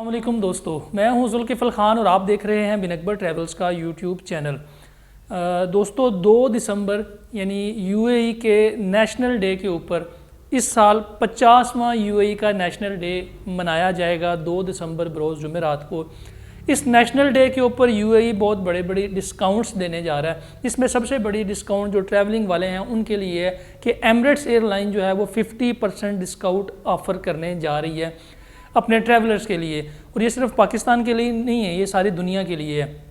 अस्सलामुअलैकुम दोस्तों, मैं हूं जुल्किफ़ल ख़ान और आप देख रहे हैं बिन अकबर ट्रैवल्स का यूट्यूब चैनल। दोस्तों 2 दिसंबर यानी यूएई के नेशनल डे के ऊपर इस साल 50वां यूएई का नेशनल डे मनाया जाएगा 2 दिसंबर बरोज़ जुमेरात को। इस नेशनल डे के ऊपर यूएई बहुत बड़े बड़े डिस्काउंट्स देने जा रहा है। इसमें सबसे बड़ी डिस्काउंट जो ट्रैवलिंग वाले हैं उनके लिए है कि एमिरेट्स एयरलाइन जो है वो 50% डिस्काउंट ऑफ़र करने जा रही है अपने ट्रैवलर्स के लिए। और ये सिर्फ पाकिस्तान के लिए नहीं है, ये सारी दुनिया के लिए है।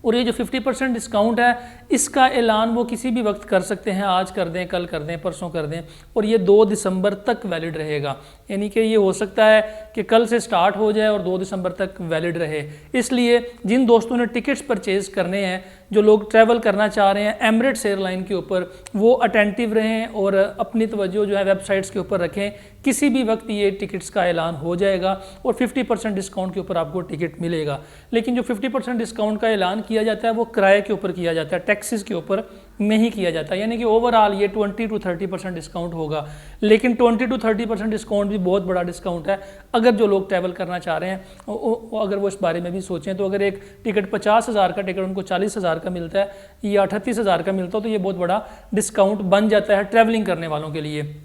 और ये जो 50% डिस्काउंट है इसका ऐलान वो किसी भी वक्त कर सकते हैं, आज कर दें, कल कर दें, परसों कर दें, और ये 2 दिसंबर तक वैलिड रहेगा। यानी कि ये हो सकता है कि कल से स्टार्ट हो जाए और 2 दिसंबर तक वैलिड रहे। इसलिए जिन दोस्तों ने टिकट्स परचेज़ करने हैं, जो लोग ट्रैवल करना चाह रहे हैं एमिरेट्स एयरलाइन के ऊपर, वो अटेंटिव रहें और अपनी तवज्जो जो है वेबसाइट्स के ऊपर रखें। किसी भी वक्त ये टिकट्स का ऐलान हो जाएगा और 50% डिस्काउंट के ऊपर आपको टिकट मिलेगा। लेकिन जो 50% डिस्काउंट का ऐलान किया जाता है वो किराए के ऊपर किया जाता है, टैक्सेस के ऊपर नहीं किया जाता। यानी कि ओवरऑल ये 20 to 30% डिस्काउंट होगा। लेकिन 20 to 30% डिस्काउंट भी बहुत बड़ा डिस्काउंट है। अगर जो लोग ट्रैवल करना चाह रहे हैं अगर वो इस बारे में भी सोचें तो अगर एक टिकट 50,000 का टिकट उनको 40,000 का मिलता है या 38,000 का मिलता है तो ये बहुत बड़ा डिस्काउंट बन जाता है ट्रैवलिंग करने वालों के लिए।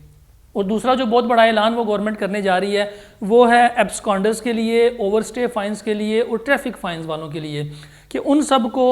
और दूसरा जो बहुत बड़ा ऐलान वो गवर्नमेंट करने जा रही है वो है एब्सकॉन्डर्स के लिए, ओवरस्टे फाइन्स के लिए और ट्रैफिक फाइन्स वालों के लिए, कि उन सब को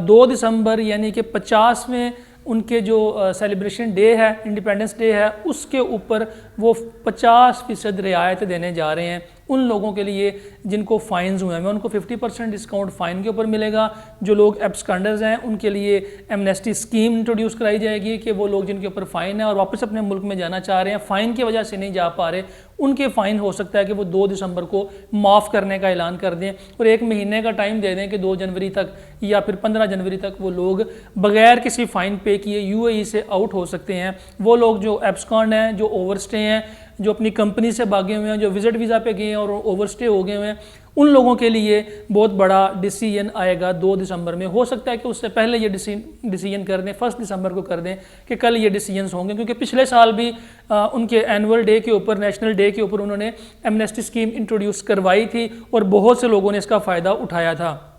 2 दिसंबर यानी कि 50वें उनके जो सेलिब्रेशन डे है, इंडिपेंडेंस डे है, उसके ऊपर वो 50% रियायत देने जा रहे हैं उन लोगों के लिए जिनको फ़ाइन्स हुए हैं। उनको 50% डिस्काउंट फ़ाइन के ऊपर मिलेगा। जो लोग एब्सकॉन्डर्स हैं उनके लिए एमनेस्टी स्कीम इंट्रोड्यूस कराई जाएगी कि वो लोग जिनके ऊपर फ़ाइन है और वापस अपने मुल्क में जाना चाह रहे हैं, फ़ाइन की वजह से नहीं जा पा रहे, उनके फ़ाइन हो सकता है कि वो 2 दिसंबर को माफ़ करने का ऐलान कर दें और 1 महीने का टाइम दे दें कि 2 जनवरी तक या फिर 15 जनवरी तक वो लोग बगैर किसी फ़ाइन पे किए यूएई से आउट हो सकते हैं। वो लोग जो एब्सकॉन्ड हैं, जो ओवरस्टे हैं, जो अपनी कंपनी से भागे हुए हैं, जो विजिट वीज़ा पे गए हैं और ओवरस्टे हो गए हुए हैं, उन लोगों के लिए बहुत बड़ा डिसीजन आएगा 2 दिसंबर में। हो सकता है कि उससे पहले ये डिसीजन कर दें, 1 दिसंबर को कर दें कि कल ये डिसीजंस होंगे, क्योंकि पिछले साल भी उनके एनुअल डे के ऊपर, नेशनल डे के ऊपर उन्होंने एमनेस्टी स्कीम इंट्रोड्यूस करवाई थी और बहुत से लोगों ने इसका फ़ायदा उठाया था।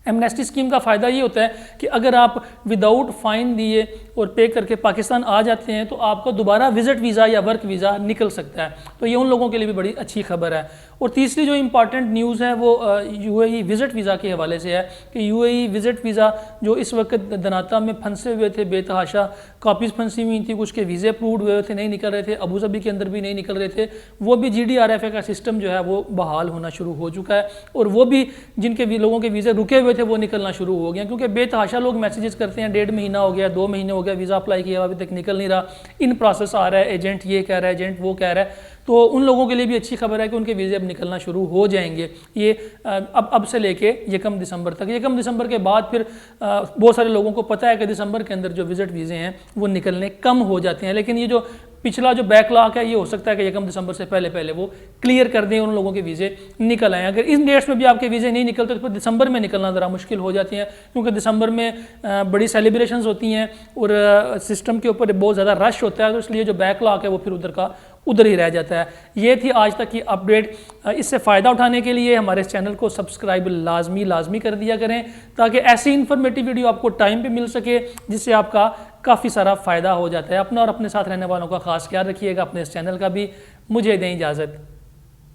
एमनेस्टी स्कीम का फ़ायदा ये होता है कि अगर आप विदाउट फ़ाइन दिए और पे करके पाकिस्तान आ जाते हैं तो आपका दोबारा विज़िट वीज़ा या वर्क वीज़ा निकल सकता है। तो ये उन लोगों के लिए भी बड़ी अच्छी खबर है। और तीसरी जो इम्पॉर्टेंट न्यूज़ है वो यूएई विज़िट वीज़ा के हवाले से है कि यूएई विज़िट वीज़ा जो इस वक्त दनाता में फंसे हुए थे, बेतहाशा कॉपीज़ फंसी हुई थी, कुछ के वीज़े अप्रूव्ड हुए थे, नहीं निकल रहे थे, अबू धाबी के अंदर भी नहीं निकल रहे थे, वो भी GDRFA का सिस्टम जो है वो बहाल होना शुरू हो चुका है। और वो भी जिनके लोगों के वीज़े रुके हुए थे वो निकलना शुरू हो गया, क्योंकि बेतहाशा लोग मैसेजेस करते हैं 1.5 महीना हो गया, 2 महीने हो गया, वीज़ा अप्लाई किया अभी तक निकल नहीं रहा, इन प्रोसेस आ रहा है, एजेंट ये कह रहा है, एजेंट वो कह रहा है। तो उन लोगों के लिए भी अच्छी खबर है कि उनके वीज़े अब निकलना शुरू हो जाएंगे। ये अब से लेके 1 दिसंबर तक। 1 दिसंबर के बाद फिर बहुत सारे लोगों को पता है कि दिसंबर के अंदर जो विज़िट वीज़े हैं वो निकलने कम हो जाते हैं। लेकिन ये जो पिछला जो बैकलॉग है ये हो सकता है कि 1 दिसंबर से पहले वो क्लियर कर दें, उन लोगों के वीज़े निकल आएँ। अगर इन डेट्स में भी आपके वीज़े नहीं निकलते तो फिर दिसंबर में निकलना ज़रा मुश्किल हो जाती हैं, क्योंकि दिसंबर में बड़ी सेलिब्रेशंस होती हैं और सिस्टम के ऊपर बहुत ज़्यादा रश होता है, तो इसलिए जो बैकलॉग है वो फिर उधर का उधर ही रह जाता है। ये थी आज तक की अपडेट। इससे फ़ायदा उठाने के लिए हमारे इस चैनल को सब्सक्राइब लाजमी कर दिया करें ताकि ऐसी इन्फॉर्मेटिव वीडियो आपको टाइम पे मिल सके जिससे आपका काफ़ी सारा फ़ायदा हो जाता है। अपना और अपने साथ रहने वालों का ख़ास ख्याल रखिएगा, अपने इस चैनल का भी। मुझे दें इजाज़त।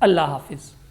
अल्लाह हाफिज़।